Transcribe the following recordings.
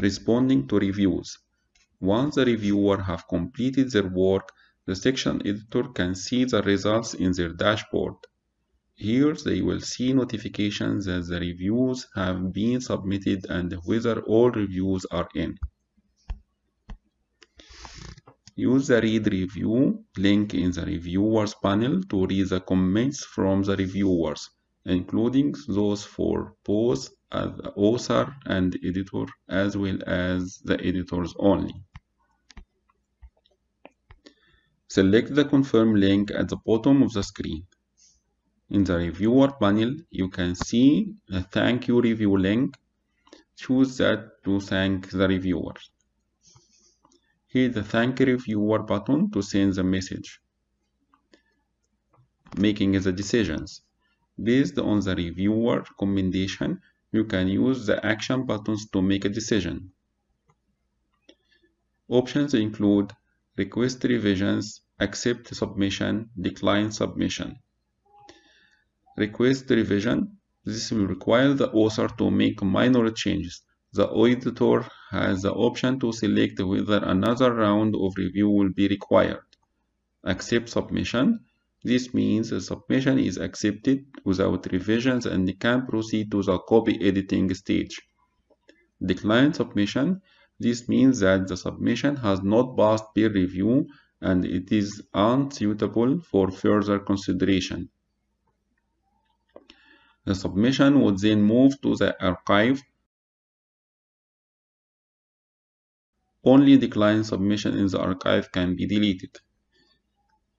Responding to reviews. Once the reviewer have completed their work, the section editor can see the results in their dashboard. Here they will see notifications that the reviews have been submitted and whether all reviews are in. Use the Read Review link in the Reviewers panel to read the comments from the reviewers, including those for both the author and editor, as well as the editors only. Select the Confirm link at the bottom of the screen. In the Reviewer panel, you can see a Thank You Review link. Choose that to thank the reviewers. Hit the Thank Reviewer button to send the message. Making the decisions. Based on the reviewer recommendation, you can use the action buttons to make a decision. Options include Request Revisions, Accept Submission, Decline Submission. Request Revision. This will require the author to make minor changes. The editor has the option to select whether another round of review will be required. Accept Submission. This means the submission is accepted without revisions and can proceed to the copy editing stage. Decline Submission. This means that the submission has not passed peer review and it is unsuitable for further consideration. The submission would then move to the archive. Only declined submission in the archive can be deleted.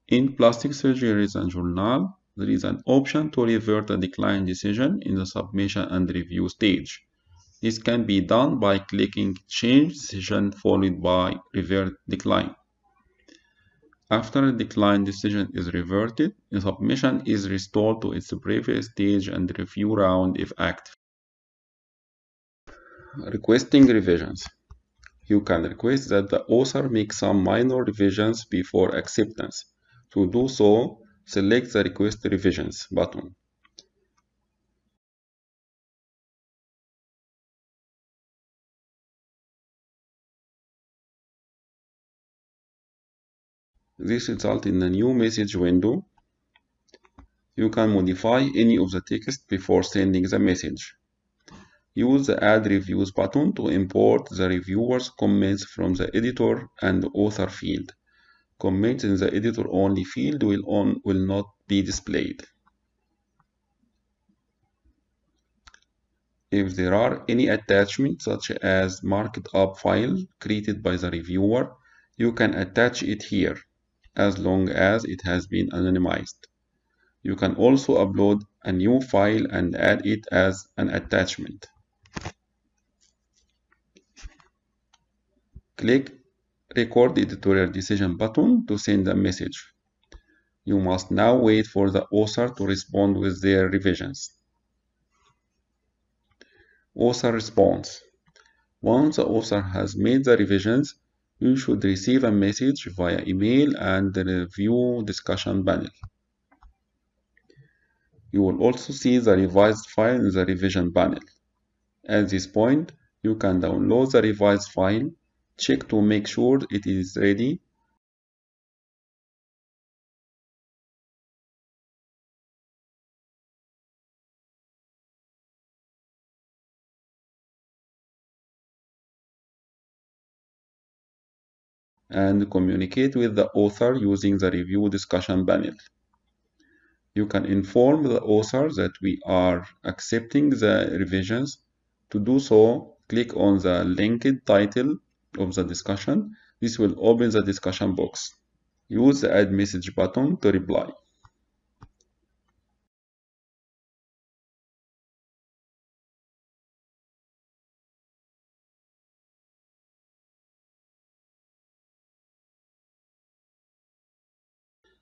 In Plastic Surgeries and Journal, there is an option to revert a decline decision in the submission and review stage. This can be done by clicking Change Decision followed by Revert Decline. After a decline decision is reverted, the submission is restored to its previous stage and review round if active. Requesting revisions. You can request that the author make some minor revisions before acceptance. To do so, select the Request Revisions button. This results in a new message window. You can modify any of the text before sending the message. Use the Add Reviews button to import the reviewer's comments from the editor and author field. Comments in the editor-only field will not be displayed. If there are any attachments, such as marked up file created by the reviewer, you can attach it here, as long as it has been anonymized. You can also upload a new file and add it as an attachment. Click Record Editorial Decision button to send a message. You must now wait for the author to respond with their revisions. Author response. Once the author has made the revisions, you should receive a message via email and the review discussion panel. You will also see the revised file in the revision panel. At this point, you can download the revised file, check to make sure it is ready, and communicate with the author using the review discussion panel. You can inform the author that we are accepting the revisions. To do so, click on the linked title of the discussion. This will open the discussion box. Use the Add Message button to reply.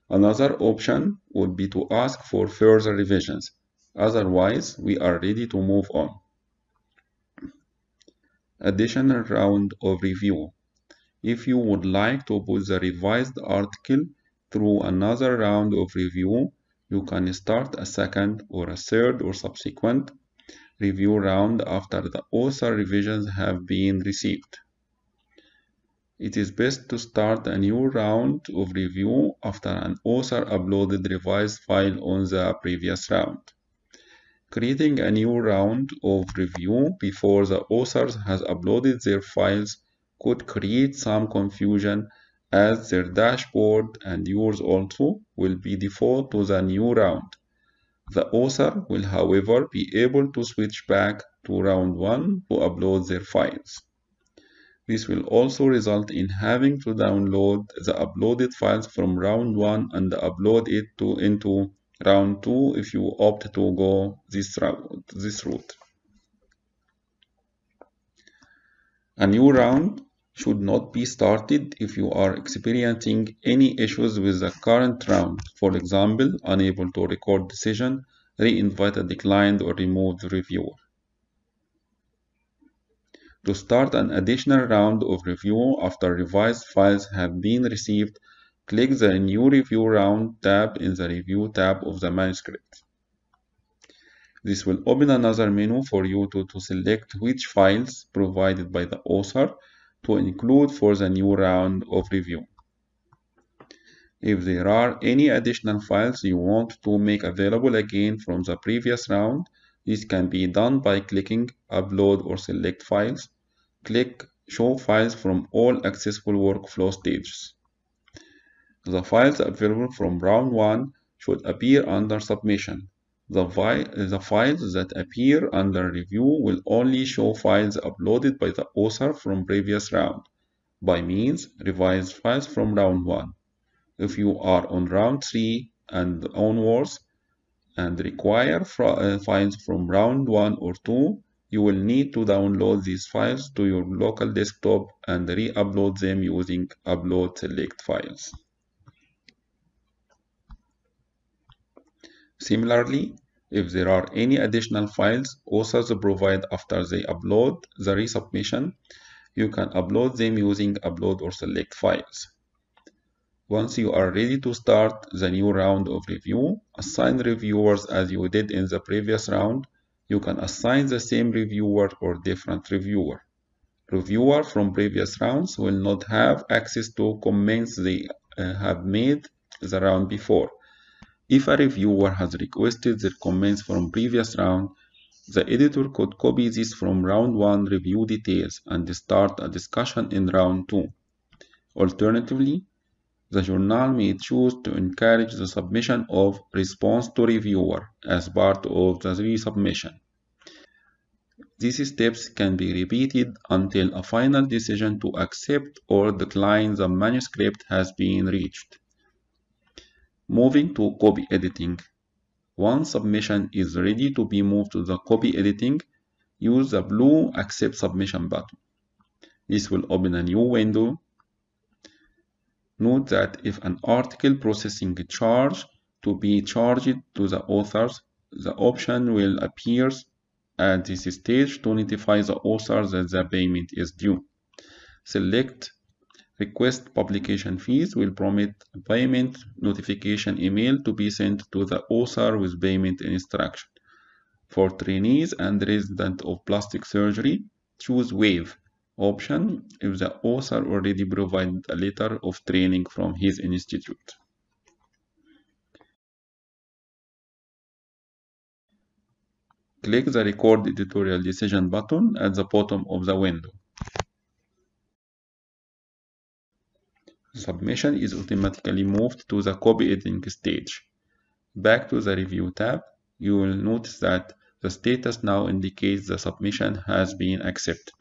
Another option would be to ask for further revisions. Otherwise, we are ready to move on. Additional round of review. If you would like to put the revised article through another round of review, you can start a second or a third or subsequent review round after the author revisions have been received. It is best to start a new round of review after an author uploaded revised file on the previous round. Creating a new round of review before the author has uploaded their files could create some confusion, as their dashboard and yours also will be default to the new round. The author will, however, be able to switch back to round 1 to upload their files. This will also result in having to download the uploaded files from round 1 and upload it into round 2 if you opt to go this route. A new round should not be started if you are experiencing any issues with the current round, for example, unable to record decision, re-invite a declined or removed reviewer. To start an additional round of review after revised files have been received, click the New Review Round tab in the Review tab of the manuscript. This will open another menu for you to select which files provided by the author to include for the new round of review. If there are any additional files you want to make available again from the previous round, this can be done by clicking Upload or Select Files. Click Show Files from all accessible workflow stages. The files available from round 1 should appear under Submission. The files that appear under Review will only show files uploaded by the author from previous round, by means revised files from round 1. If you are on round 3 and onwards and require files from round 1 or 2, you will need to download these files to your local desktop and re-upload them using Upload Select Files. Similarly, if there are any additional files authors provide after they upload the resubmission, you can upload them using Upload or Select Files. Once you are ready to start the new round of review, assign reviewers as you did in the previous round. You can assign the same reviewer or different reviewer. Reviewers from previous rounds will not have access to comments they have made the round before. If a reviewer has requested their comments from previous round, the editor could copy this from round 1 review details and start a discussion in round 2. Alternatively, the journal may choose to encourage the submission of response to reviewer as part of the resubmission. These steps can be repeated until a final decision to accept or decline the manuscript has been reached. Moving to copy editing. Once submission is ready to be moved to the copy editing, use the blue Accept Submission button. This will open a new window. Note that if an article processing charge to be charged to the authors, the option will appear at this stage to notify the author that the payment is due. Select Request Publication Fees will prompt a payment notification email to be sent to the author with payment instruction. For trainees and residents of plastic surgery, choose Waive option if the author already provided a letter of training from his institute. Click the Record Editorial Decision button at the bottom of the window. Submission is automatically moved to the copy editing stage. Back to the Review tab, you will notice that the status now indicates the submission has been accepted.